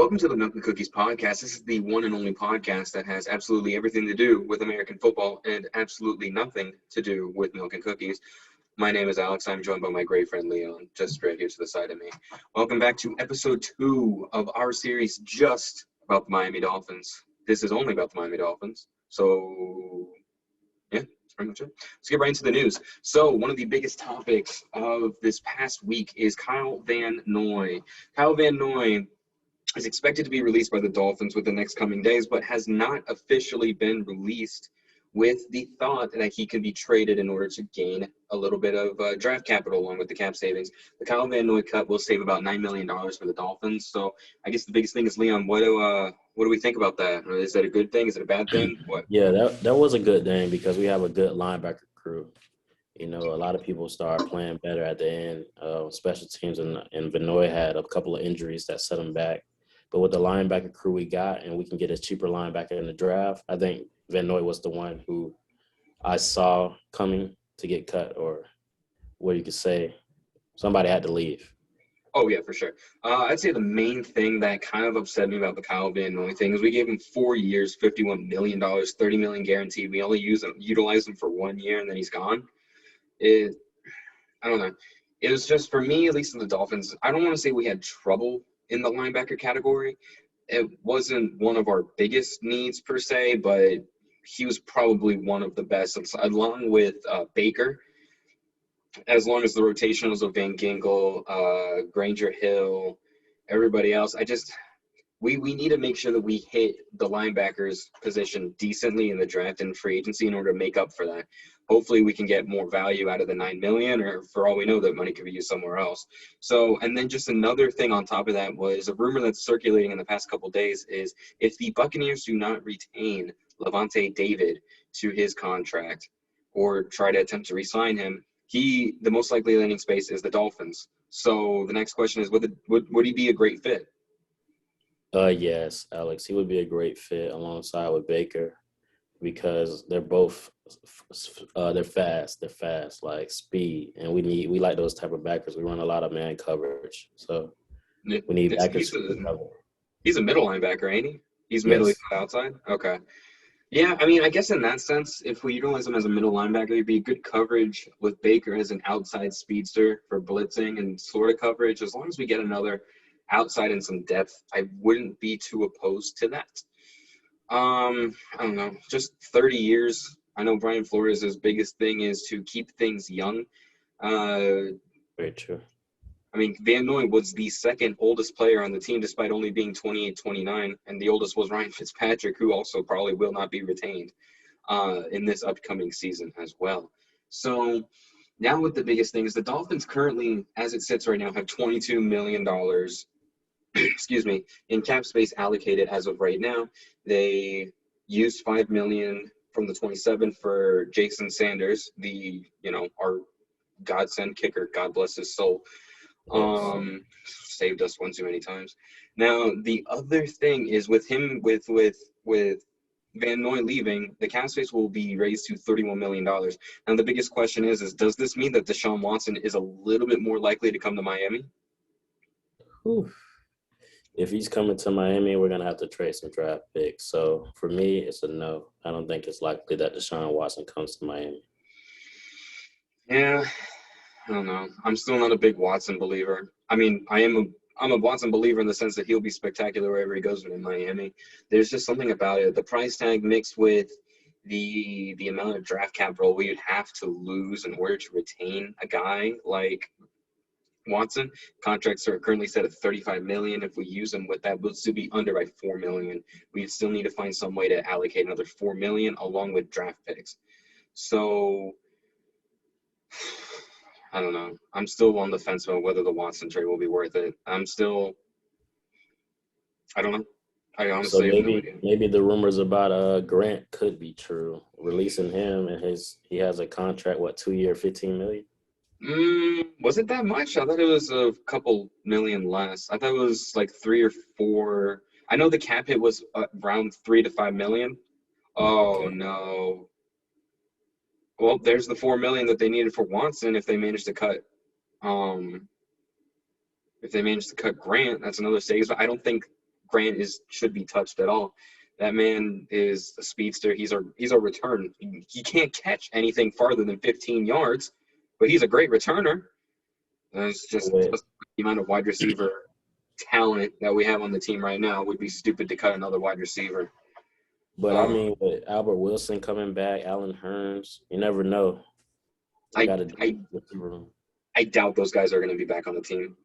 Welcome to the Milk and Cookies podcast. This is the one and only podcast that has absolutely everything to do with American football and absolutely nothing to do with milk and cookies. My name is Alex. I'm joined by my great friend Leon, just right here to the side of me. Welcome back to episode 2 of our series just about the Miami Dolphins. This is only about the Miami Dolphins. So, yeah, that's pretty much it. Let's get right into the news. So, one of the biggest topics of this past week is Kyle Van Noy. Kyle Van Noy is expected to be released by the Dolphins within the next coming days, but has not officially been released, with the thought that he can be traded in order to gain a little bit of draft capital along with the cap savings. The Kyle Van Noy cut will save about $9 million for the Dolphins. So I guess the biggest thing is, Leon, what do we think about that? Is that a good thing? Is it a bad thing? What? Yeah, that was a good thing because we have a good linebacker crew. You know, a lot of people start playing better at the end. Special teams and Van Noy had a couple of injuries that set him back. But with the linebacker crew we got, and we can get a cheaper linebacker in the draft, I think Van Noy was the one who I saw coming to get cut, or what you could say, somebody had to leave. Oh, yeah, for sure. I'd say the main thing that kind of upset me about the Kyle Van Noy thing is we gave him 4 years, $51 million, $30 million guaranteed. We only utilized him for 1 year, and then he's gone. I don't know. It was just, for me, at least in the Dolphins, I don't want to say we had trouble in the linebacker category. It wasn't one of our biggest needs per se, but he was probably one of the best, along with Baker. As long as the rotationals of Van Ginkel, Granger Hill, everybody else, we need to make sure that we hit the linebackers position decently in the draft and free agency in order to make up for that. Hopefully we can get more value out of the $9 million, or for all we know, that money could be used somewhere else. So, and then just another thing on top of that was a rumor that's circulating in the past couple of days is if the Buccaneers do not retain Levante David to his contract or try to attempt to re-sign him, the most likely landing space is the Dolphins. So the next question is, would he be a great fit? Yes, Alex, he would be a great fit alongside with Baker because they're both they're fast, like speed, and we like those type of backers. We run a lot of man coverage, so we need backers. He's a middle linebacker, ain't he? He's middle, Yes. he's not outside. Okay. Yeah, I mean, I guess in that sense, if we utilize him as a middle linebacker, he'd be good coverage with Baker as an outside speedster for blitzing and sort of coverage. As long as we get another outside and some depth, I wouldn't be too opposed to that. I don't know, just 30 years. I know Brian Flores' biggest thing is to keep things young. Very true. I mean, Van Noy was the second oldest player on the team despite only being 28, 29, and the oldest was Ryan Fitzpatrick, who also probably will not be retained in this upcoming season as well. So now what the biggest thing is, the Dolphins currently, as it sits right now, have $22 million excuse me, in cap space allocated as of right now. They used $5 million from the 27 for Jason Sanders, our godsend kicker, God bless his soul. Yes. Saved us one too many times. Now the other thing is with him, with Van Noy leaving, the cap space will be raised to $31 million. Now the biggest question is does this mean that Deshaun Watson is a little bit more likely to come to Miami? Whew. If he's coming to Miami, we're gonna have to trade some draft picks. So for me, it's a no. I don't think it's likely that Deshaun Watson comes to Miami. Yeah, I don't know. I'm still not a big Watson believer. I mean, I'm a Watson believer in the sense that he'll be spectacular wherever he goes in Miami. There's just something about it. The price tag mixed with the amount of draft capital we would have to lose in order to retain a guy like Watson. Contracts are currently set at $35 million. If we use him with that, we'll still be under by $4 million. We still need to find some way to allocate another $4 million along with draft picks. So I don't know. I'm still on the fence about whether the Watson trade will be worth it. I don't know. I So honestly have no idea. maybe the rumors about Grant could be true. Releasing him and he has a contract, 2-year, $15 million? Was it that much? I thought it was a couple million less. I thought it was like 3 or 4. I know the cap hit was around 3 to 5 million. Oh, Okay. no. Well, there's the 4 million that they needed for Watson if they managed to cut Grant. That's another savings. But I don't think Grant should be touched at all. That man is a speedster. He's a return. He can't catch anything farther than 15 yards, but he's a great returner. It's just the amount of wide receiver talent that we have on the team right now would be stupid to cut another wide receiver. But I mean, with Albert Wilson coming back, Allen Hurns, you never know. I doubt those guys are going to be back on the team.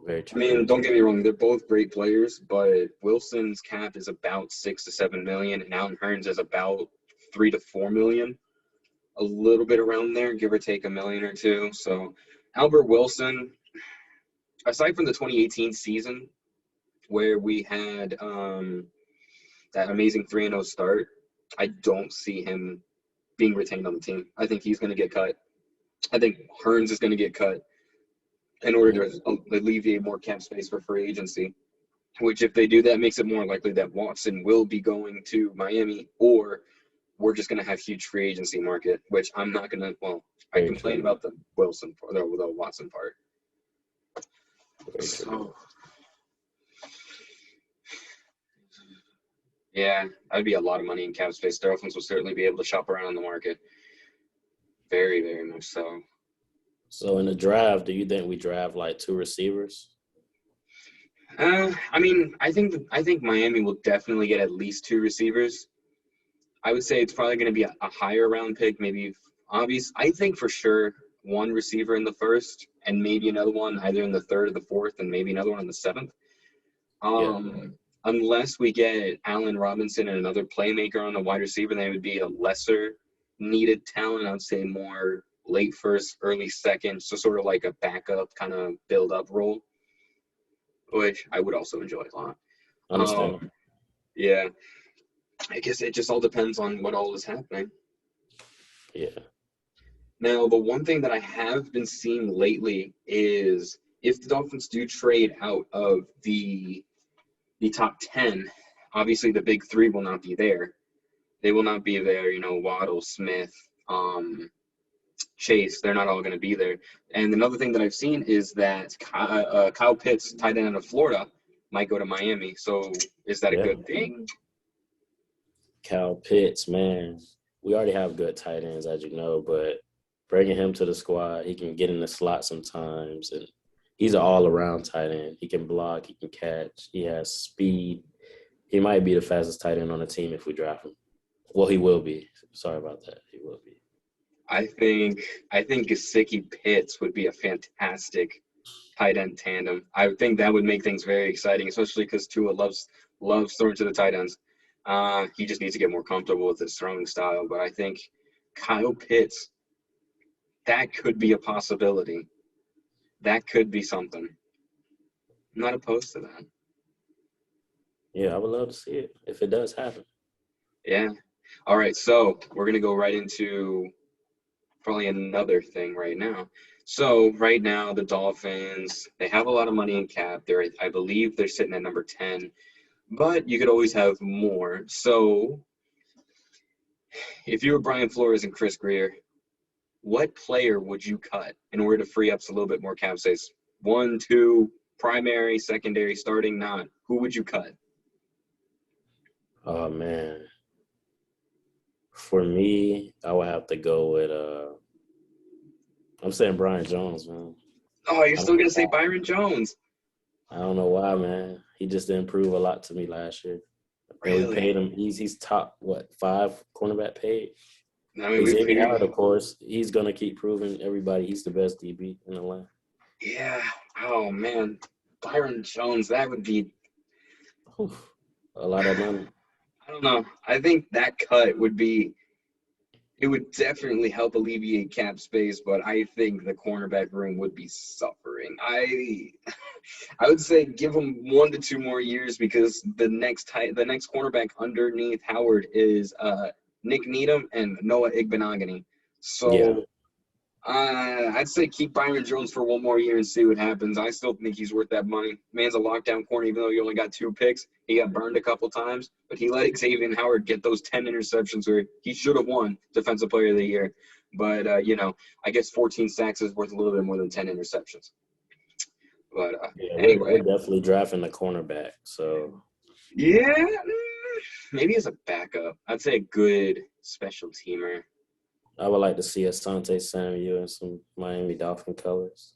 Very true. I mean, don't get me wrong; they're both great players, but Wilson's cap is about $6 to $7 million, and Allen Hurns is about $3 to $4 million, a little bit around there, give or take $1 million or two. So, Albert Wilson, aside from the 2018 season, where we had that amazing 3-0 start, I don't see him being retained on the team. I think he's going to get cut. I think Hurns is going to get cut in order to alleviate more cap space for free agency, which if they do that makes it more likely that Watson will be going to Miami, or we're just going to have huge free agency market, which I'm not going to – well, I complain about the Watson part. So, yeah, that'd be a lot of money in cap space. The Dolphins will certainly be able to shop around in the market. Very, very much so. So in the draft, do you think we draft like 2 receivers? I mean, I think Miami will definitely get at least 2 receivers. I would say it's probably going to be a higher round pick, maybe obvious. I think for sure 1 receiver in the first, and maybe another one either in the 3rd or the 4th, and maybe another one in the 7th. Unless we get Allen Robinson and another playmaker on the wide receiver, then it would be a lesser needed talent. I would say more late first, early second, so sort of like a backup kind of build-up role, which I would also enjoy a lot. Understand. Yeah. I guess it just all depends on what all is happening. Yeah. Now, the one thing that I have been seeing lately is if the Dolphins do trade out of the top 10, obviously the big 3 will not be there. They will not be there, Waddle, Smith, Chase. They're not all going to be there. And another thing that I've seen is that Kyle Pitts, tight end out of Florida, might go to Miami. So is that a good thing? Kyle Pitts, man. We already have good tight ends, as you know, but bringing him to the squad, he can get in the slot sometimes, and he's an all-around tight end. He can block, he can catch, he has speed. He might be the fastest tight end on the team if we draft him. Well, he will be. Sorry about that. He will be. I think Gesicki Pitts would be a fantastic tight end tandem. I would think that would make things very exciting, especially because Tua loves throwing to the tight ends. He just needs to get more comfortable with his throwing style. But I think Kyle Pitts, that could be a possibility. That could be something. I'm not opposed to that. Yeah, I would love to see it if it does happen. Yeah. All right, so we're going to go right into probably another thing right now. So right now, the Dolphins, they have a lot of money in cap. I believe they're sitting at number 10, but you could always have more. So if you were Brian Flores and Chris Greer, what player would you cut in order to free up a little bit more cap space? 1, 2, primary, secondary, starting, not. Who would you cut? Oh, man. For me, I would have to go with I'm saying Brian Jones, man. Oh, you're still going to say Byron Jones? I don't know why, man. He just didn't prove a lot to me last year. Really? We paid him. He's top, 5 cornerback paid? I mean, he's in out, of course. He's going to keep proving everybody he's the best DB in the land. Yeah. Oh, man. Byron Jones, that would be a lot of money. I don't know. I think that cut would definitely help alleviate cap space, but I think the cornerback room would be suffering. I would say give him 1 to 2 more years because the next cornerback underneath Howard is Nick Needham and Noah Igbenogany. So I'd say keep Byron Jones for 1 more year and see what happens. I still think he's worth that money. Man's a lockdown corner, even though he only got 2 picks. He got burned a couple times, but he let Xavier Howard get those 10 interceptions where he should have won Defensive Player of the Year. But, I guess 14 sacks is worth a little bit more than 10 interceptions. But Yeah, we're anyway, definitely drafting a cornerback. So yeah, maybe as a backup, I'd say a good special teamer. I would like to see Asante Samuel in some Miami Dolphin colors.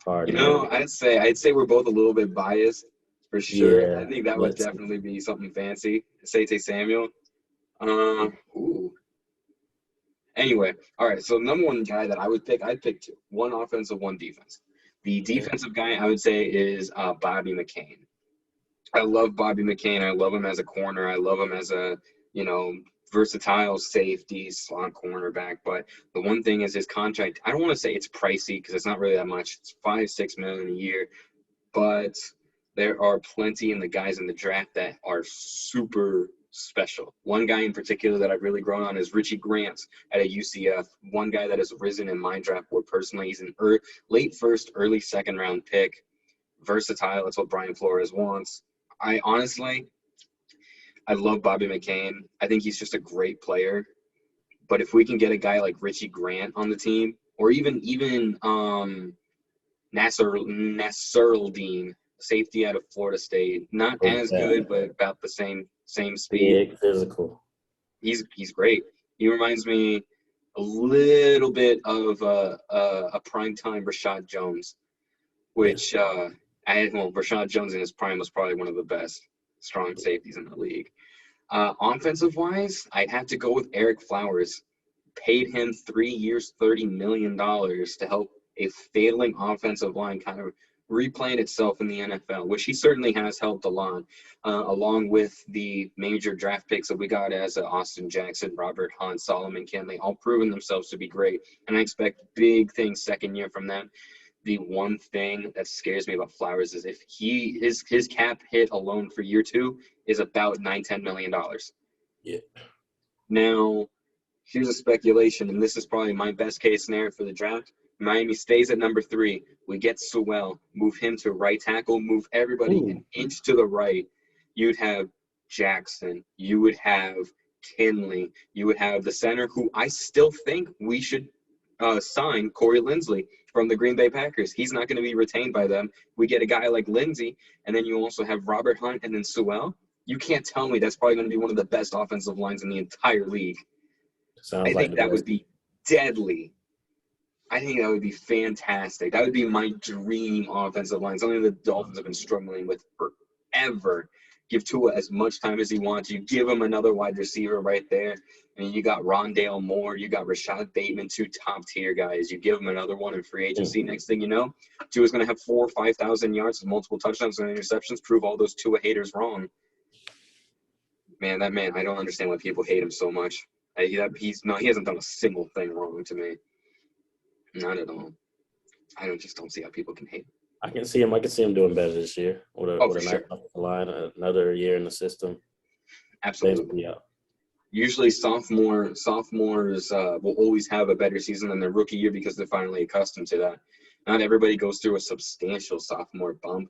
Hard You know, nose. I'd say we're both a little bit biased for sure. I Yeah, think that would but definitely be something fancy. Say Samuel. Ooh. Anyway, all right. So number one guy that I would pick, I'd pick two. One offensive, one defense. The okay. defensive guy I would say is Bobby McCain. I love Bobby McCain. I love him as a corner. I love him as a, you know, versatile safety, slot cornerback. But the one thing is his contract. I don't want to say it's pricey because it's not really that much. It's 5-6 million a year, but there are plenty in the guys in the draft that are super special. One guy in particular that I've really grown on is Richie Grant at a UCF. One guy that has risen in my draft board personally. He's an late first, early second round pick. Versatile. That's what Brian Flores wants. I honestly, I love Bobby McCain. I think he's just a great player. But if we can get a guy like Richie Grant on the team, or even Nasruddin, safety out of Florida State, not as good, but about the same speed. Big physical. He's great. He reminds me a little bit of a primetime Rashad Jones, Yeah. which Rashad Jones in his prime was probably one of the best strong safeties in the league. Offensive wise, I'd have to go with Eric Flowers. Paid him 3 years, $30 million to help a failing offensive line kind of replant itself in the NFL, which he certainly has helped a lot, along with the major draft picks that we got as Austin Jackson, Robert Hunt, Solomon Kinley, all proven themselves to be great. And I expect big things second year from them. The one thing that scares me about Flowers is if his cap hit alone for year two is about $9-10 million. Yeah. Now, here's a speculation, and this is probably my best case scenario for the draft. Miami stays at number 3. We get Sewell, move him to right tackle, move everybody an inch to the right. You'd have Jackson. You would have Kinley. You would have the center, who I still think we should sign, Corey Linsley from the Green Bay Packers. He's not going to be retained by them. We get a guy like Lindsey, and then you also have Robert Hunt and then Sewell. You can't tell me that's probably going to be one of the best offensive lines in the entire league. Sounds I like think the that best. would be deadly. I think that would be fantastic. That would be my dream offensive line, something the Dolphins have been struggling with forever. Give Tua as much time as he wants. You give him another wide receiver right there. I mean, you got Rondale Moore. You got Rashad Bateman, 2 top-tier guys. You give him another one in free agency. Next thing you know, Tua's going to have 4,000 or 5,000 yards with multiple touchdowns and interceptions, prove all those Tua haters wrong. Man, that man, I don't understand why people hate him so much. He hasn't done a single thing wrong to me. Not at all. I just don't see how people can hate him. I can see him doing better this year with a For nice sure. line, another year in the system. Absolutely. Yeah. Usually sophomores will always have a better season than their rookie year because they're finally accustomed to that. Not everybody goes through a substantial sophomore bump,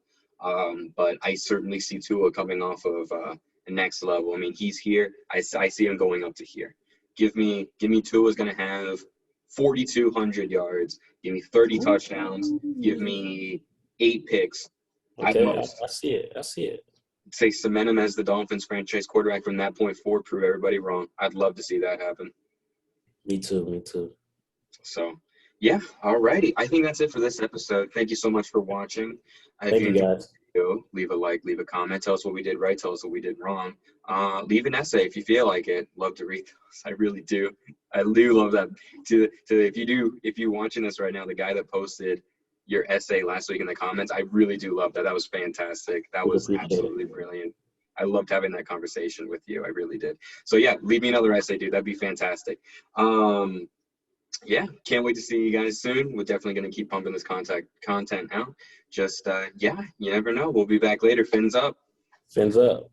but I certainly see Tua coming off of the next level. I mean, he's here. I see him going up to here. Give me Tua's going to have 4,200 yards. Give me 30 touchdowns. Give me 8 picks at Okay, most. I see it. Say cement him as the Dolphins franchise quarterback from that point forward, prove everybody wrong. I'd love to see that happen. Me too. So, yeah, all righty. I think that's it for this episode. Thank you so much for watching. If Thank you you, enjoyed guys. the video, leave a like, leave a comment. Tell us what we did right. Tell us what we did wrong. Leave an essay if you feel like it. Love to read those. I really do. I do love that. If you're watching this right now, the guy that posted your essay last week in the comments, I really do love that. That was fantastic. That was absolutely brilliant. I loved having that conversation with you. I really did. So yeah, leave me another essay, dude. That'd be fantastic. Yeah, can't wait to see you guys soon. We're definitely going to keep pumping this content out. Just, you never know. We'll be back later. Fins up. Fins up.